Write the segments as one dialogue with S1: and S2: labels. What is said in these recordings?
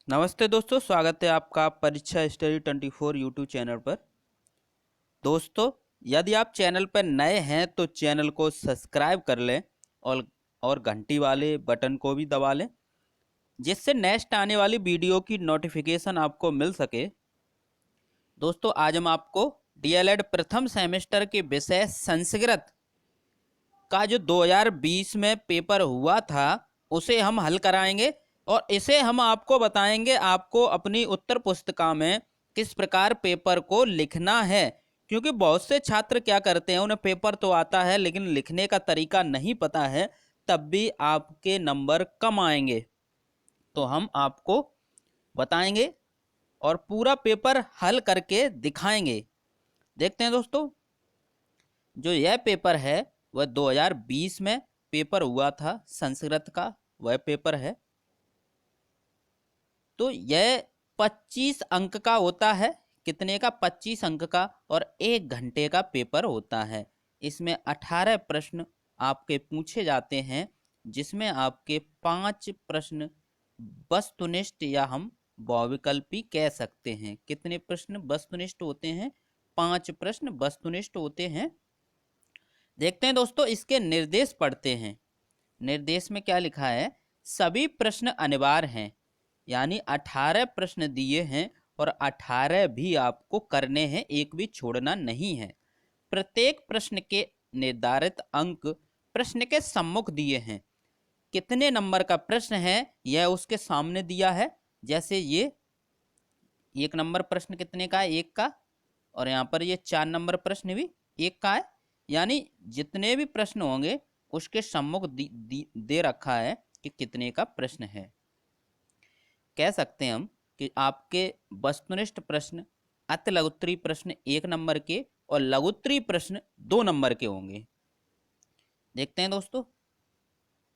S1: नमस्ते दोस्तों, स्वागत है आपका परीक्षा स्टडी 24 यूट्यूब चैनल पर। दोस्तों, यदि आप चैनल पर नए हैं तो चैनल को सब्सक्राइब कर लें और घंटी वाले बटन को भी दबा लें, जिससे नेक्स्ट आने वाली वीडियो की नोटिफिकेशन आपको मिल सके। दोस्तों, आज हम आपको डीएलएड प्रथम सेमेस्टर के विषय संस्कृत का जो 2020 में पेपर हुआ था उसे हम हल कराएंगे और इसे हम आपको बताएंगे आपको अपनी उत्तर पुस्तिका में किस प्रकार पेपर को लिखना है। क्योंकि बहुत से छात्र क्या करते हैं, उन्हें पेपर तो आता है लेकिन लिखने का तरीका नहीं पता है, तब भी आपके नंबर कम आएंगे। तो हम आपको बताएंगे और पूरा पेपर हल करके दिखाएंगे। देखते हैं दोस्तों, जो यह पेपर है वह 2020 में पेपर हुआ था, संस्कृत का वह पेपर है। तो यह 25 अंक का होता है। कितने का? 25 अंक का, और 1 घंटे का पेपर होता है। इसमें 18 प्रश्न आपके पूछे जाते हैं, जिसमें आपके 5 प्रश्न वस्तुनिष्ठ या हम बहुविकल्पी कह सकते हैं। कितने प्रश्न वस्तुनिष्ठ होते हैं? 5 प्रश्न वस्तुनिष्ठ होते हैं। देखते हैं दोस्तों, इसके निर्देश पढ़ते हैं। निर्देश में क्या लिखा है? सभी प्रश्न अनिवार्य हैं, यानी 18 प्रश्न दिए हैं और 18 भी आपको करने हैं, एक भी छोड़ना नहीं है। प्रत्येक प्रश्न के निर्धारित अंक प्रश्न के सम्मुख दिए हैं। कितने नंबर का प्रश्न है यह उसके सामने दिया है। जैसे ये 1 नंबर प्रश्न कितने का है? 1 का। और यहाँ पर ये 4 नंबर प्रश्न भी 1 का है। यानी जितने भी प्रश्न होंगे उसके सम्मुख दे रखा है कि कितने का प्रश्न है। कह सकते हैं हम कि आपके वस्तुनिष्ठ प्रश्न, अति लघुत्तरीय प्रश्न 1 नंबर के और लघुत्तरीय प्रश्न 2 नंबर के होंगे। देखते हैं दोस्तों,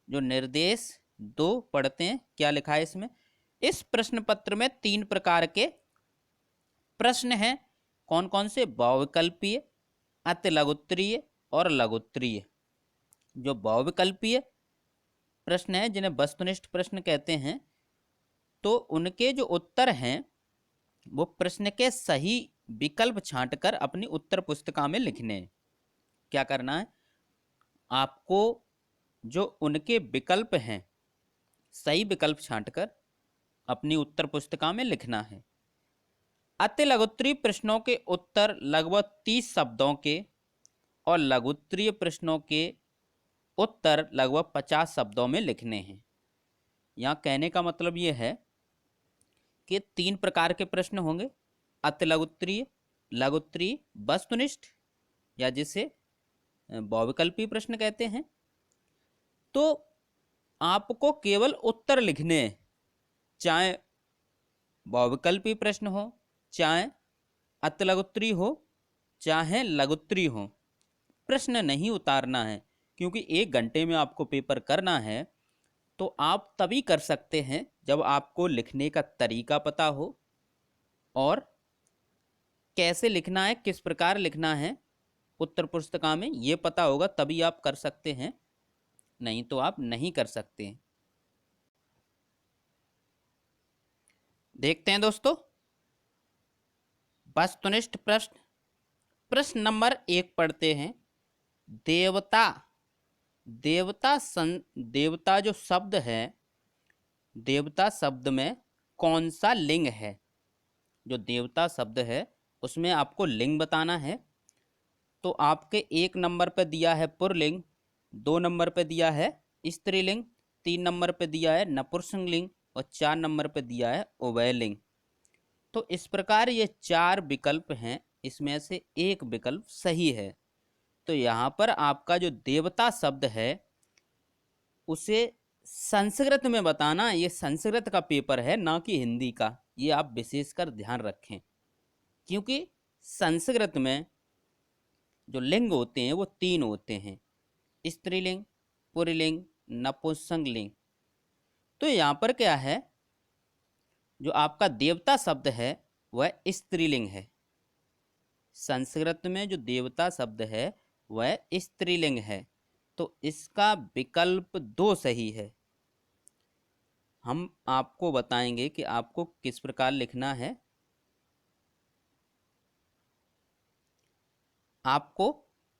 S1: जो निर्देश 2 पढ़ते हैं, क्या लिखा है इसमें? इस प्रश्न पत्र में 3 प्रकार के प्रश्न हैं। कौन कौन से? बहुविकल्पीय, अति लघुत्तरीय और लघुत्तरीय। जो बहुविकल्पीय प्रश्न है, जिन्हें वस्तुनिष्ठ प्रश्न कहते हैं, तो उनके जो उत्तर हैं वो प्रश्न के सही विकल्प छांटकर अपनी उत्तर पुस्तिका में लिखने हैं। क्या करना है आपको? जो उनके विकल्प हैं, सही विकल्प छांटकर अपनी उत्तर पुस्तिका में लिखना है। अति लघुत्तरीय प्रश्नों के उत्तर लगभग 30 शब्दों के और लघुत्तरीय प्रश्नों के उत्तर लगभग 50 शब्दों में लिखने हैं। यहाँ कहने का मतलब ये है कि 3 प्रकार के प्रश्न होंगे: अति लघुत्तरीय, लघुत्तरीय, वस्तुनिष्ठ, या जिसे बहुविकल्पीय प्रश्न कहते हैं। तो आपको केवल उत्तर लिखने हैं, चाहे बहुविकल्पीय प्रश्न हो, चाहे अति लघुत्तरीय हो, चाहे लघुत्तरीय हो। प्रश्न नहीं उतारना है, क्योंकि 1 घंटे में आपको पेपर करना है। तो आप तभी कर सकते हैं जब आपको लिखने का तरीका पता हो और कैसे लिखना है, किस प्रकार लिखना है उत्तर पुस्तिका में, ये पता होगा, तभी आप कर सकते हैं, नहीं तो आप नहीं कर सकते। देखते हैं दोस्तों, वस्तुनिष्ठ प्रश्न। प्रश्न नंबर 1 पढ़ते हैं। देवता, देवता जो शब्द है, देवता शब्द में कौन सा लिंग है? जो देवता शब्द है उसमें आपको लिंग बताना है। तो आपके 1 नंबर पर दिया है पुल्लिंग, 2 नंबर पर दिया है स्त्रीलिंग, 3 नंबर पर दिया है नपुंसकलिंग और 4 नंबर पर दिया है उभयलिंग। तो इस प्रकार ये 4 विकल्प हैं, इसमें से एक विकल्प सही है। तो यहाँ पर आपका जो देवता शब्द है उसे संस्कृत में बताना। ये संस्कृत का पेपर है, ना कि हिंदी का। ये आप विशेषकर ध्यान रखें, क्योंकि संस्कृत में जो लिंग होते हैं वो 3 होते हैं: स्त्रीलिंग, पुल्लिंग, नपुंसकलिंग। तो यहाँ पर क्या है, जो आपका देवता शब्द है वह स्त्रीलिंग है। संस्कृत में जो देवता शब्द है वह स्त्रीलिंग है। तो इसका विकल्प 2 सही है। हम आपको बताएंगे कि आपको किस प्रकार लिखना है। आपको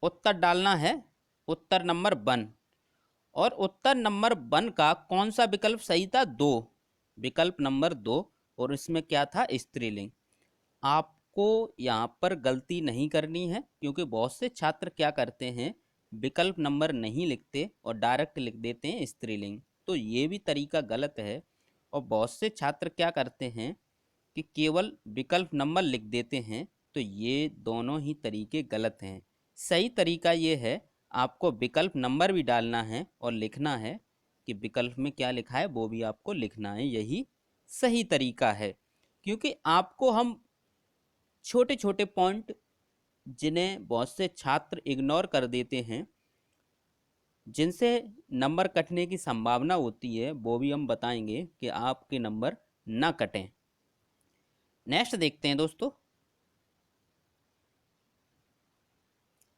S1: उत्तर डालना है उत्तर नंबर 1, और उत्तर नंबर 1 का कौन सा विकल्प सही था? 2, विकल्प नंबर 2, और इसमें क्या था? स्त्रीलिंग। आपको यहाँ पर गलती नहीं करनी है, क्योंकि बहुत से छात्र क्या करते हैं, विकल्प नंबर नहीं लिखते और डायरेक्ट लिख देते हैं स्त्रीलिंग। तो ये भी तरीका गलत है। और बहुत से छात्र क्या करते हैं कि केवल विकल्प नंबर लिख देते हैं। तो ये दोनों ही तरीके गलत हैं। सही तरीका ये है, आपको विकल्प नंबर भी डालना है और लिखना है कि विकल्प में क्या लिखा है वो भी आपको लिखना है। यही सही तरीका है। क्योंकि आपको हम छोटे छोटे पॉइंट, जिन्हें बहुत से छात्र इग्नोर कर देते हैं, जिनसे नंबर कटने की संभावना होती है, वो भी हम बताएंगे कि आपके नंबर ना कटें। नेक्स्ट देखते हैं दोस्तों।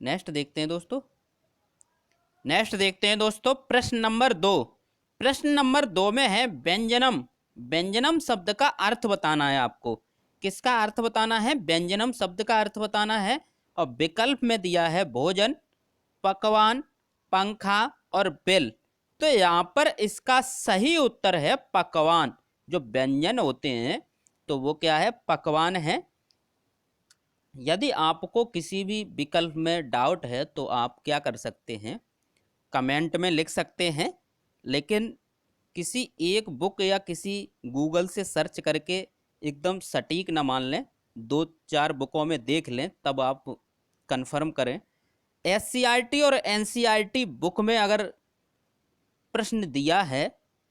S1: नेक्स्ट देखते हैं दोस्तों प्रश्न नंबर 2। प्रश्न नंबर 2 में है व्यंजनम। व्यंजनम शब्द का अर्थ बताना है आपको। किसका अर्थ बताना है? व्यंजनम शब्द का अर्थ बताना है। और विकल्प में दिया है भोजन, पकवान, पंखा और बिल। तो यहाँ पर इसका सही उत्तर है पकवान। जो व्यंजन होते हैं तो वो क्या है? पकवान है। यदि आपको किसी भी विकल्प में डाउट है तो आप क्या कर सकते हैं, कमेंट में लिख सकते हैं। लेकिन किसी एक बुक या किसी गूगल से सर्च करके एकदम सटीक ना मान लें, 2-4 बुकों में देख लें, तब आप कंफर्म करें। एससीईआरटी और एनसीईआरटी बुक में अगर प्रश्न दिया है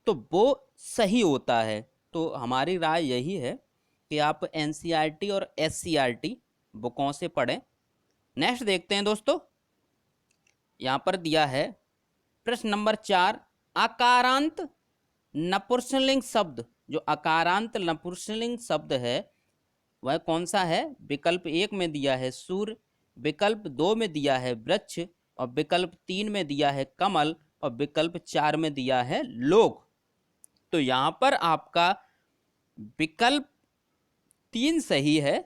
S1: तो वो सही होता है। तो हमारी राय यही है कि आप एनसीईआरटी और एससीईआरटी बुकों से पढ़ें। नेक्स्ट देखते हैं दोस्तों। यहाँ पर दिया है प्रश्न नंबर 4, आकारांत नपुंसकलिंग शब्द। जो आकारांत नपुंसकलिंग शब्द है वह कौन सा है? विकल्प 1 में दिया है सूर्य, विकल्प 2 में दिया है वृक्ष, और विकल्प 3 में दिया है कमल, और विकल्प 4 में दिया है लोग। तो यहाँ पर आपका विकल्प 3 सही है।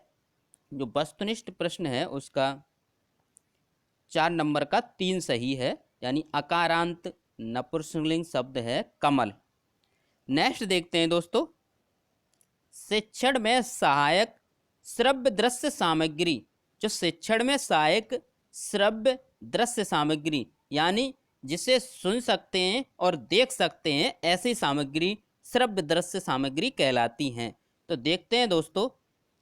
S1: जो वस्तुनिष्ठ प्रश्न है उसका 4 नंबर का 3 सही है, यानी अकारांत नपुंसकलिंग शब्द है कमल। नेक्स्ट देखते हैं दोस्तों। शिक्षण में सहायक श्रव्य दृश्य सामग्री। जो शिक्षण में सहायक श्रव्य दृश्य सामग्री, यानी जिसे सुन सकते हैं और देख सकते हैं, ऐसी सामग्री श्रव्य दृश्य सामग्री कहलाती हैं। तो देखते हैं दोस्तों।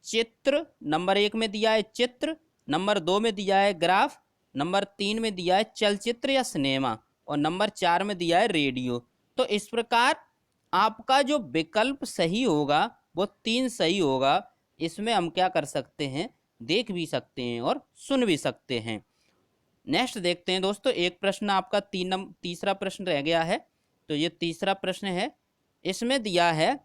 S1: चित्र नंबर 1 में दिया है चित्र, नंबर 2 में दिया है ग्राफ, नंबर 3 में दिया है चलचित्र या सिनेमा, और नंबर 4 में दिया है रेडियो। तो इस प्रकार आपका जो विकल्प सही होगा वो 3 सही होगा। इसमें हम क्या कर सकते हैं, देख भी सकते हैं और सुन भी सकते हैं। नेक्स्ट देखते हैं दोस्तों। एक प्रश्न आपका तीसरा प्रश्न रह गया है। तो ये तीसरा प्रश्न है। इसमें दिया है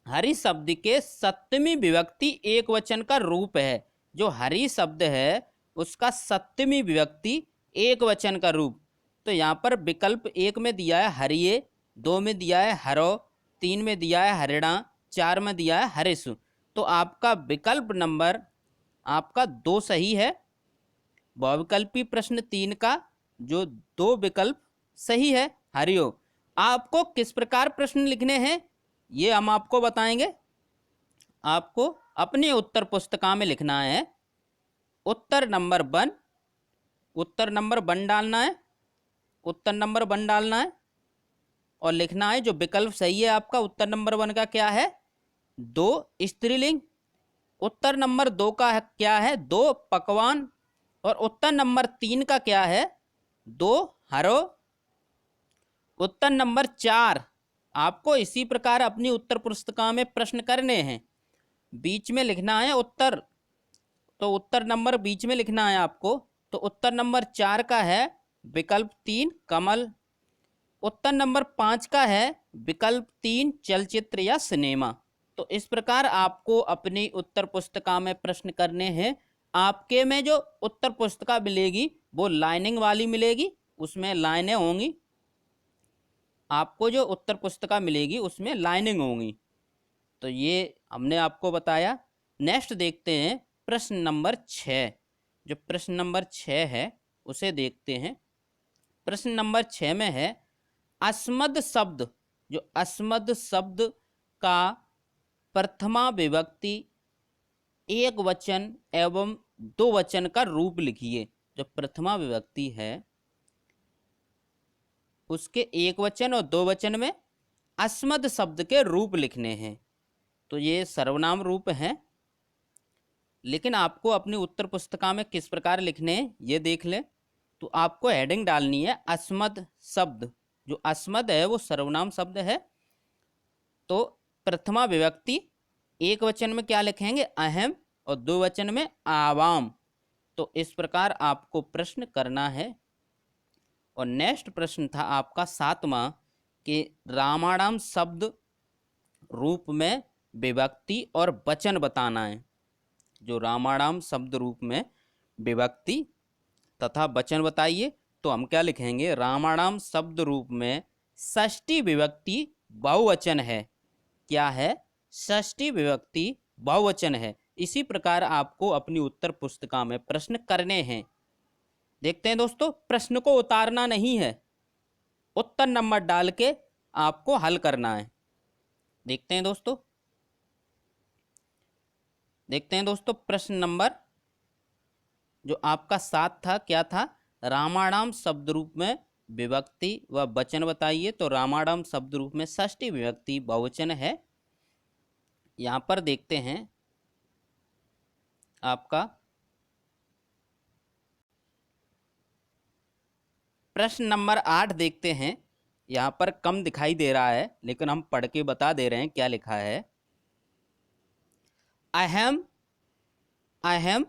S1: हरि शब्द के सप्तमी विभक्ति एक वचन का रूप है। जो हरि शब्द है उसका सप्तमी विभक्ति एक वचन का रूप। तो यहाँ पर विकल्प 1 में दिया है हरिये, 2 में दिया है हरो, 3 में दिया है हरिणा, 4 में दिया है हरिषु। तो आपका विकल्प नंबर आपका 2 सही है। बहुविकल्पी प्रश्न 3 का जो 2 विकल्प सही है हरियो। आपको किस प्रकार प्रश्न लिखने हैं ये हम आपको बताएंगे। आपको अपनी उत्तर पुस्तिका में लिखना है उत्तर नंबर 1, उत्तर नंबर 1 डालना है, उत्तर नंबर 1 डालना है और लिखना है जो विकल्प सही है आपका उत्तर नंबर 1 का क्या है? 2 स्त्रीलिंग। उत्तर नंबर 2 का क्या है? 2 पकवान। और उत्तर नंबर 3 का क्या है? 2 हरो। उत्तर नंबर 4 आपको इसी प्रकार अपनी उत्तर पुस्तिका में प्रश्न करने हैं। बीच में लिखना है उत्तर, तो उत्तर नंबर बीच में लिखना है आपको। तो उत्तर नंबर 4 का है विकल्प 3 कमल। उत्तर नंबर 5 का है विकल्प 3 चलचित्र या सिनेमा। तो इस प्रकार आपको अपनी उत्तर पुस्तिका में प्रश्न करने हैं। आपके में जो उत्तर पुस्तिका मिलेगी वो लाइनिंग वाली मिलेगी, उसमें लाइनें होंगी। आपको जो उत्तर पुस्तिका मिलेगी उसमें लाइनिंग होंगी। तो ये हमने आपको बताया। नेक्स्ट देखते हैं प्रश्न नंबर 6। जो प्रश्न नंबर 6 है उसे देखते हैं। प्रश्न नंबर 6 में है अस्मद शब्द। जो अस्मद शब्द का प्रथमा विभक्ति एक वचन एवं दो वचन का रूप लिखिए। जो प्रथमा विभक्ति है उसके एक वचन और दो वचन में अस्मद शब्द के रूप लिखने हैं। तो ये सर्वनाम रूप हैं, लेकिन आपको अपनी उत्तर पुस्तिका में किस प्रकार लिखने हैं ये देख लें। तो आपको हेडिंग डालनी है अस्मद शब्द। जो अस्मद है वो सर्वनाम शब्द है। तो प्रथमा विभक्ति एक वचन में क्या लिखेंगे? अहम, और दो वचन में आवाम। तो इस प्रकार आपको प्रश्न करना है। और नेक्स्ट प्रश्न था आपका 7वां कि रामायणम शब्द रूप में विभक्ति और वचन बताना है। जो रामायणम शब्द रूप में विभक्ति तथा वचन बताइए। तो हम क्या लिखेंगे? रामायणम शब्द रूप में षष्ठी विभक्ति बहुवचन है। क्या है? षष्ठी विभक्ति बहुवचन है। इसी प्रकार आपको अपनी उत्तर पुस्तिका में प्रश्न करने हैं। देखते हैं दोस्तों, प्रश्न को उतारना नहीं है, उत्तर नंबर डाल के आपको हल करना है। देखते हैं दोस्तों, प्रश्न नंबर जो आपका 7 था क्या था? रामायणम शब्द रूप में विभक्ति व वचन बताइए। तो रामायणम शब्द रूप में षष्ठी विभक्ति बहुवचन है। यहां पर देखते हैं आपका प्रश्न नंबर 8 देखते हैं। यहां पर कम दिखाई दे रहा है लेकिन हम पढ़ के बता दे रहे हैं क्या लिखा है। अहम अहम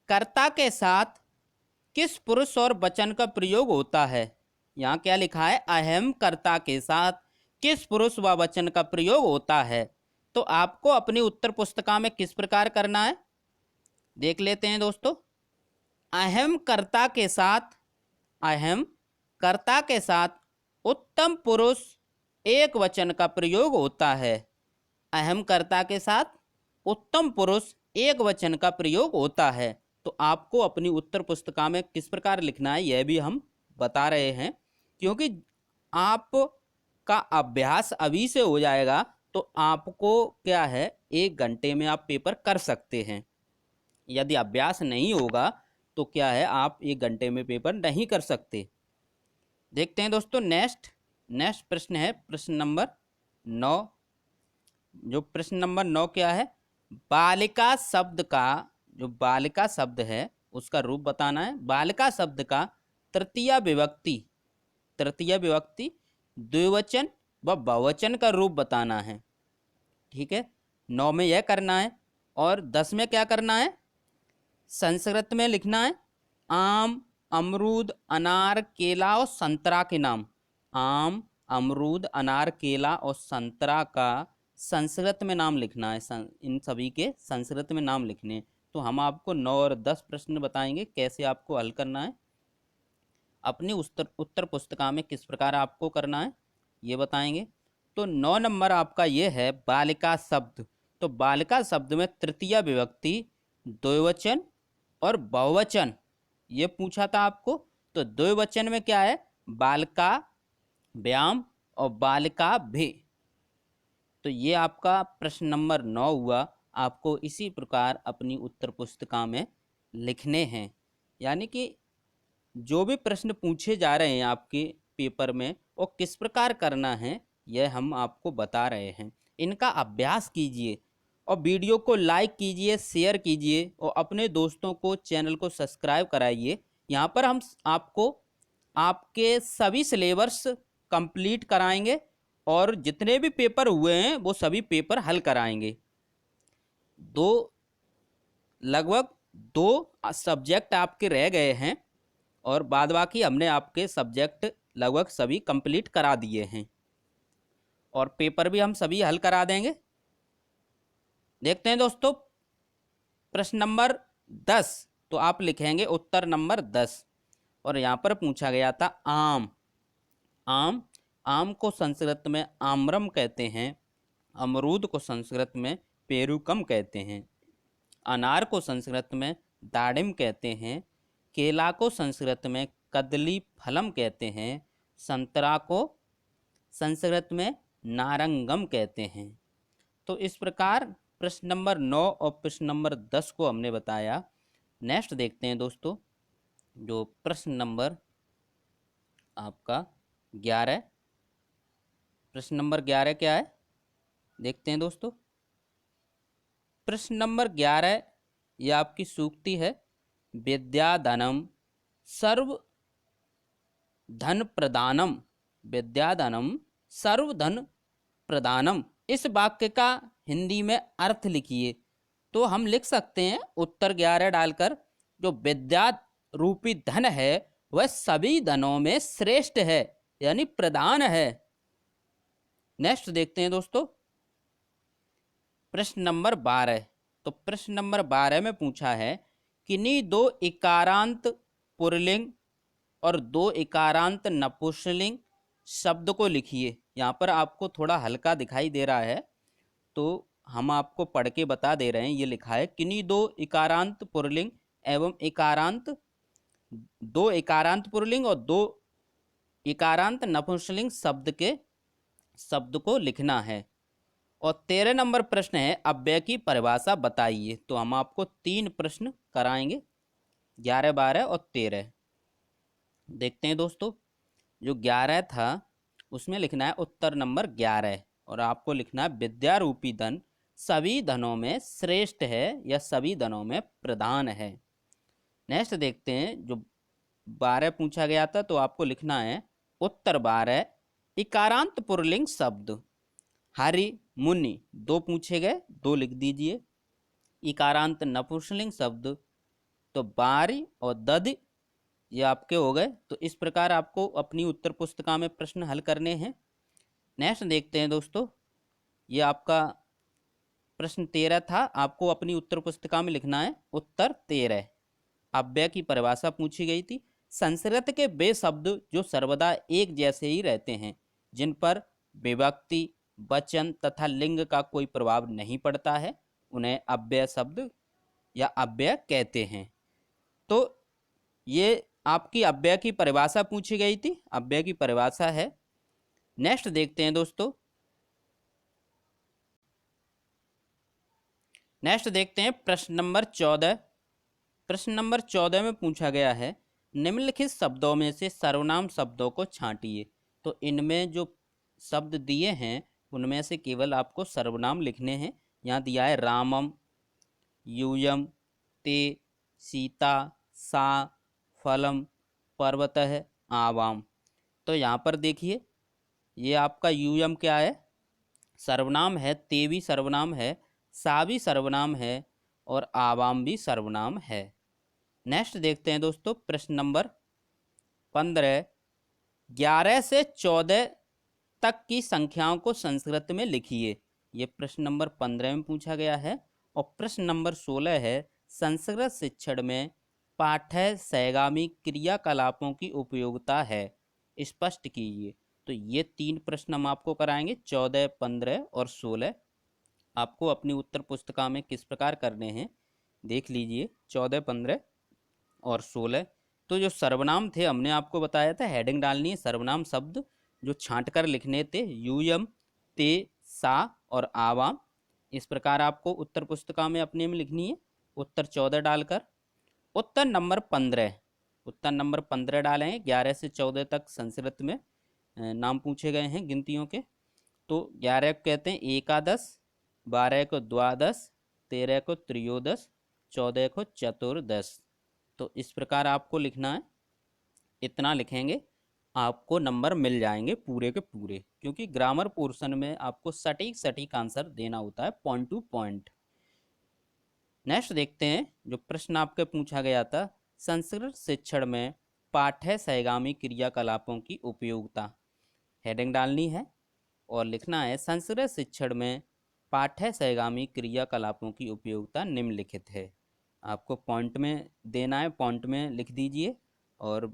S1: कर्ता के साथ किस पुरुष और वचन का प्रयोग होता है? यहाँ क्या लिखा है? अहम कर्ता के साथ किस पुरुष व वचन का प्रयोग होता है। तो आपको अपनी उत्तर पुस्तिका में किस प्रकार करना है देख लेते हैं दोस्तों। अहम कर्ता के साथ, अहम कर्ता के साथ उत्तम पुरुष एक वचन का प्रयोग होता है। अहम कर्ता के साथ उत्तम पुरुष एक वचन का प्रयोग होता है। तो आपको अपनी उत्तर पुस्तिका में किस प्रकार लिखना है यह भी हम बता रहे हैं, क्योंकि आपका अभ्यास अभी से हो जाएगा तो आपको क्या है 1 घंटे में आप पेपर कर सकते हैं। यदि अभ्यास नहीं होगा तो क्या है आप 1 घंटे में पेपर नहीं कर सकते। देखते हैं दोस्तों, नेक्स्ट प्रश्न है प्रश्न नंबर 9। जो प्रश्न नंबर 9 क्या है? बालिका शब्द का, जो बालिका शब्द है उसका रूप बताना है। बालिका शब्द का तृतीया विभक्ति द्विवचन व बहुवचन का रूप बताना है। ठीक है, 9 में यह करना है। और 10 में क्या करना है? संस्कृत में लिखना है आम, अमरूद, अनार, केला और संतरा के नाम। आम, अमरूद, अनार, केला और संतरा का संस्कृत में नाम लिखना है। इन सभी के संस्कृत में नाम लिखने। तो हम आपको 9 और 10 प्रश्न बताएंगे कैसे आपको हल करना है। अपनी उत्तर पुस्तिका में किस प्रकार आपको करना है ये बताएंगे। तो 9 नंबर आपका ये है बालिका शब्द। तो बालिका शब्द में तृतीया विभक्ति द्विवचन और बहुवचन ये पूछा था आपको। तो द्विवचन में क्या है? बालिका व्याम और बालिका भे। तो ये आपका प्रश्न नंबर 9 हुआ। आपको इसी प्रकार अपनी उत्तर पुस्तिका में लिखने हैं। यानी कि जो भी प्रश्न पूछे जा रहे हैं आपके पेपर में और किस प्रकार करना है यह हम आपको बता रहे हैं। इनका अभ्यास कीजिए और वीडियो को लाइक कीजिए, शेयर कीजिए और अपने दोस्तों को चैनल को सब्सक्राइब कराइए। यहाँ पर हम आपको आपके सभी सिलेबस कंप्लीट कराएंगे और जितने भी पेपर हुए हैं वो सभी पेपर हल कराएंगे। लगभग 2 सब्जेक्ट आपके रह गए हैं और बाद बाकी हमने आपके सब्जेक्ट लगभग सभी कंप्लीट करा दिए हैं और पेपर भी हम सभी हल करा देंगे। देखते हैं दोस्तों प्रश्न नंबर 10। तो आप लिखेंगे उत्तर नंबर 10। और यहाँ पर पूछा गया था आम। आम आम को संस्कृत में आम्रम कहते हैं। अमरूद को संस्कृत में पेरुकम कहते हैं। अनार को संस्कृत में दाडिम कहते हैं। केला को संस्कृत में कदली फलम कहते हैं। संतरा को संस्कृत में नारंगम कहते हैं। तो इस प्रकार प्रश्न नंबर 9 और प्रश्न नंबर 10 को हमने बताया। नेक्स्ट देखते हैं दोस्तों, जो प्रश्न नंबर आपका 11। प्रश्न नंबर 11 क्या है, देखते हैं दोस्तों। प्रश्न नंबर 11 ये आपकी सूक्ति है। विद्याधनम सर्व धन प्रदानम, विद्याधनम सर्व धन प्रदानम। इस वाक्य का हिंदी में अर्थ लिखिए। तो हम लिख सकते हैं उत्तर 11 डालकर, जो विद्या रूपी धन है वह सभी धनों में श्रेष्ठ है, यानी प्रधान है। नेक्स्ट देखते हैं दोस्तों, प्रश्न नंबर 12। तो प्रश्न नंबर 12 में पूछा है, किन्हीं दो इकारांत पुल्लिंग और दो इकारांत नपुंसकलिंग शब्द को लिखिए। यहाँ पर आपको थोड़ा हल्का दिखाई दे रहा है, तो हम आपको पढ़ के बता दे रहे हैं। ये लिखा है, किन्हीं दो इकारांत पुल्लिंग एवं दो इकारांत पुल्लिंग और दो इकारांत नपुंसकलिंग शब्द को लिखना है। और 13 नंबर प्रश्न है, अव्यय की परिभाषा बताइए। तो हम आपको 3 प्रश्न कराएंगे, 11, 12 और 13। देखते हैं दोस्तों, जो 11 था उसमें लिखना है उत्तर नंबर 11, और आपको लिखना है विद्या रूपी धन सभी धनों में श्रेष्ठ है या सभी धनों में प्रधान है। नेक्स्ट देखते हैं, जो 12 पूछा गया था, तो आपको लिखना है उत्तर 12 इकारांत पुल्लिंग शब्द। हरि मुनि 2 पूछे गए, 2 लिख दीजिए। इकारांत नपुंसकलिंग शब्द तो बारी और दधि, ये आपके हो गए। तो इस प्रकार आपको अपनी उत्तर पुस्तिका में प्रश्न हल करने हैं। नेक्स्ट देखते हैं दोस्तों, ये आपका प्रश्न 13 था। आपको अपनी उत्तर पुस्तिका में लिखना है उत्तर 13। अव्यय की परिभाषा पूछी गई थी। संस्कृत के वे शब्द जो सर्वदा एक जैसे ही रहते हैं, जिन पर विभक्ति, वचन तथा लिंग का कोई प्रभाव नहीं पड़ता है, उन्हें अव्यय शब्द या अव्यय कहते हैं। तो ये आपकी अव्यय की परिभाषा पूछी गई थी, अव्यय की परिभाषा है। नेक्स्ट देखते हैं दोस्तों, नेक्स्ट देखते हैं प्रश्न नंबर 14। प्रश्न नंबर 14 में पूछा गया है, निम्नलिखित शब्दों में से सर्वनाम शब्दों को छांटिए। तो इनमें जो शब्द दिए हैं उनमें से केवल आपको सर्वनाम लिखने हैं। यहाँ दिया है रामम, यूयम, ते, सीता, सा, फलम, पर्वतः, आवाम। तो यहाँ पर देखिए, ये आपका यूयम क्या है, सर्वनाम है। ते भी सर्वनाम है, सा भी सर्वनाम है और आवाम भी सर्वनाम है। नेक्स्ट देखते हैं दोस्तों, प्रश्न नंबर 15। 11 से 14 तक की संख्याओं को संस्कृत में लिखिए। ये प्रश्न नंबर 15 में पूछा गया है। और प्रश्न नंबर 16 है, संस्कृत शिक्षण में पाठ्य सहगामी क्रियाकलापों की उपयोगिता है, स्पष्ट कीजिए। तो ये 3 प्रश्न हम आपको कराएंगे, 14, 15 और 16। आपको अपनी उत्तर पुस्तिका में किस प्रकार करने हैं देख लीजिए, 14, 15 और 16। तो जो सर्वनाम थे हमने आपको बताया था, हेडिंग डालनी है सर्वनाम शब्द जो छांट कर लिखने थे, यूयम, ते, सा और आवाम। इस प्रकार आपको उत्तर पुस्तिका में अपने में लिखनी है, उत्तर 14 डालकर। उत्तर नंबर 15, उत्तर नंबर 15 डालें। 11 से 14 तक संस्कृत में नाम पूछे गए हैं गिनतियों के। तो 11 को कहते हैं एकादश, 12 को द्वादश, 13 को त्रयोदश, 14 को चतुर्दश। तो इस प्रकार आपको लिखना है। इतना लिखेंगे आपको नंबर मिल जाएंगे पूरे के पूरे, क्योंकि ग्रामर पोर्शन में आपको सटीक आंसर देना होता है, पॉइंट टू पॉइंट। नेक्स्ट देखते हैं, जो प्रश्न आपके पूछा गया था, संस्कृत शिक्षण में पाठ्य सहगामी क्रियाकलापों की उपयोगिता। हेडिंग डालनी है और लिखना है, संस्कृत शिक्षण में पाठ्य सहगामी क्रियाकलापों की उपयोगिता निम्नलिखित है। आपको पॉइंट में देना है, पॉइंट में लिख दीजिए, और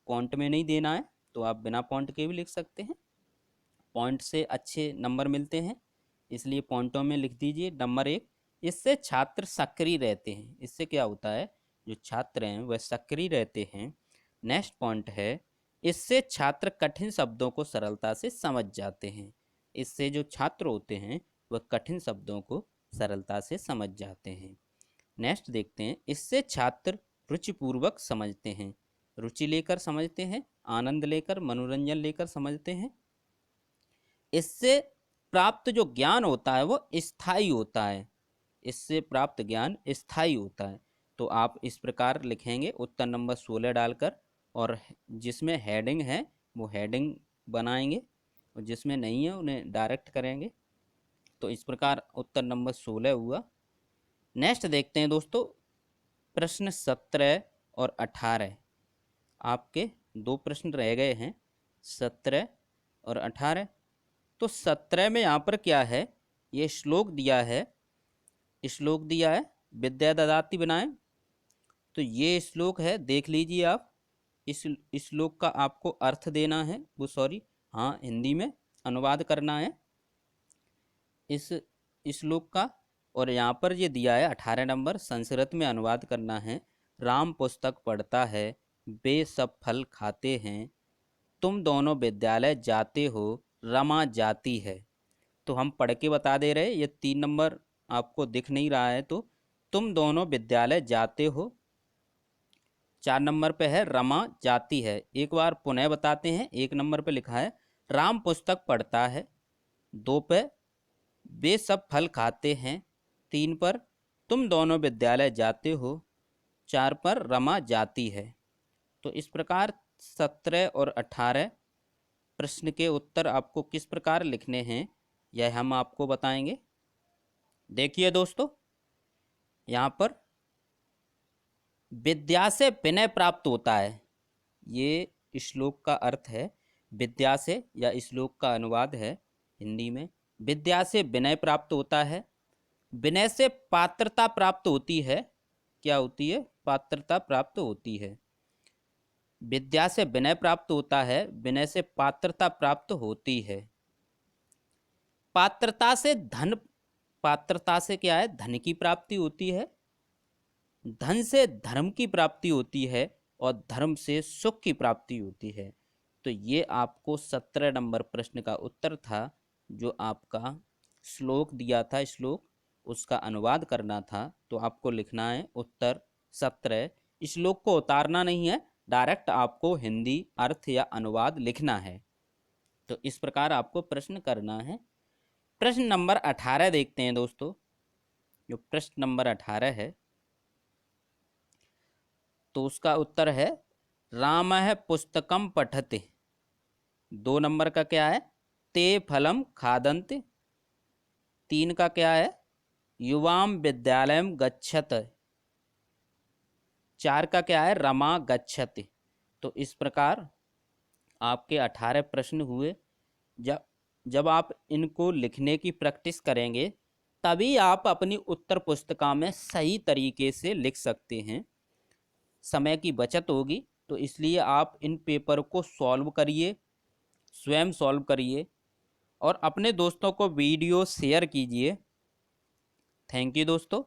S1: पॉइंट में नहीं देना है तो आप बिना पॉइंट के भी लिख सकते हैं। पॉइंट से अच्छे नंबर मिलते हैं, इसलिए पॉइंटों में लिख दीजिए। नंबर 1, इससे छात्र सक्रिय रहते हैं। इससे क्या होता है, जो छात्र हैं वह सक्रिय रहते हैं। नेक्स्ट पॉइंट है, इससे छात्र कठिन शब्दों को सरलता से समझ जाते हैं। इससे जो छात्र होते हैं वह कठिन शब्दों को सरलता से समझ जाते हैं। नेक्स्ट देखते हैं, इससे छात्र रुचिपूर्वक समझते हैं। रुचि लेकर समझते हैं, आनंद लेकर, मनोरंजन लेकर समझते हैं। इससे प्राप्त जो ज्ञान होता है वो स्थायी होता है। इससे प्राप्त ज्ञान स्थायी होता है। तो आप इस प्रकार लिखेंगे उत्तर नंबर 16 डालकर, और जिसमें हेडिंग है वो हेडिंग बनाएंगे, और जिसमें नहीं है उन्हें डायरेक्ट करेंगे। तो इस प्रकार उत्तर नंबर 16 हुआ। नेक्स्ट देखते हैं दोस्तों, प्रश्न 17 और 18। आपके दो प्रश्न रह गए हैं, 17 और 18। तो 17 में यहाँ पर क्या है, ये श्लोक दिया है, श्लोक दिया है विद्या ददाति बनाए। तो ये श्लोक है, देख लीजिए आप। इस श्लोक का आपको अर्थ देना है, वो सॉरी हाँ हिंदी में अनुवाद करना है इस श्लोक का। और यहाँ पर ये दिया है 18 नंबर, संस्कृत में अनुवाद करना है। राम पुस्तक पढ़ता है, वे सब फल खाते हैं, तुम दोनों विद्यालय जाते हो, रमा जाती है। तो हम पढ़ के बता दे रहे, ये 3 नंबर आपको दिख नहीं रहा है, तो तुम दोनों विद्यालय जाते हो। 4 नंबर पे है रमा जाती है। एक बार पुनः बताते हैं, 1 नंबर पे लिखा है राम पुस्तक पढ़ता है, 2 पे वे सब फल खाते हैं, 3 पर तुम दोनों विद्यालय जाते हो, 4 पर रमा जाती है। तो इस प्रकार 17 और 18 प्रश्न के उत्तर आपको किस प्रकार लिखने हैं यह हम आपको बताएंगे। देखिए दोस्तों, यहाँ पर विद्या से विनय प्राप्त होता है, ये श्लोक का अर्थ है। विद्या से, या श्लोक का अनुवाद है हिंदी में, विद्या से विनय प्राप्त होता है, विनय से पात्रता प्राप्त होती है। क्या होती है, पात्रता प्राप्त होती है। विद्या से विनय प्राप्त होता है, विनय से पात्रता प्राप्त होती है। पात्रता से धन, पात्रता से क्या है, धन की प्राप्ति होती है। धन से धर्म की प्राप्ति होती है, और धर्म से सुख की प्राप्ति होती है। तो ये आपको 17 नंबर प्रश्न का उत्तर था। जो आपका श्लोक दिया था, श्लोक उसका अनुवाद करना था। तो आपको लिखना है उत्तर 17। श्लोक को उतारना नहीं है, डायरेक्ट आपको हिंदी अर्थ या अनुवाद लिखना है। तो इस प्रकार आपको प्रश्न करना है। प्रश्न नंबर 18 देखते हैं दोस्तों। जो प्रश्न नंबर 18 है, तो उसका उत्तर है रामः पुस्तकम पठते। 2 नंबर का क्या है, ते फलम खादन्ति। 3 का क्या है, युवाम विद्यालयम गच्छत। 4 का क्या है, रमा गच्छति। तो इस प्रकार आपके 18 प्रश्न हुए। जब आप इनको लिखने की प्रैक्टिस करेंगे, तभी आप अपनी उत्तर पुस्तिका में सही तरीके से लिख सकते हैं। समय की बचत होगी, तो इसलिए आप इन पेपर को सॉल्व करिए, स्वयं सॉल्व करिए, और अपने दोस्तों को वीडियो शेयर कीजिए। थैंक यू दोस्तों।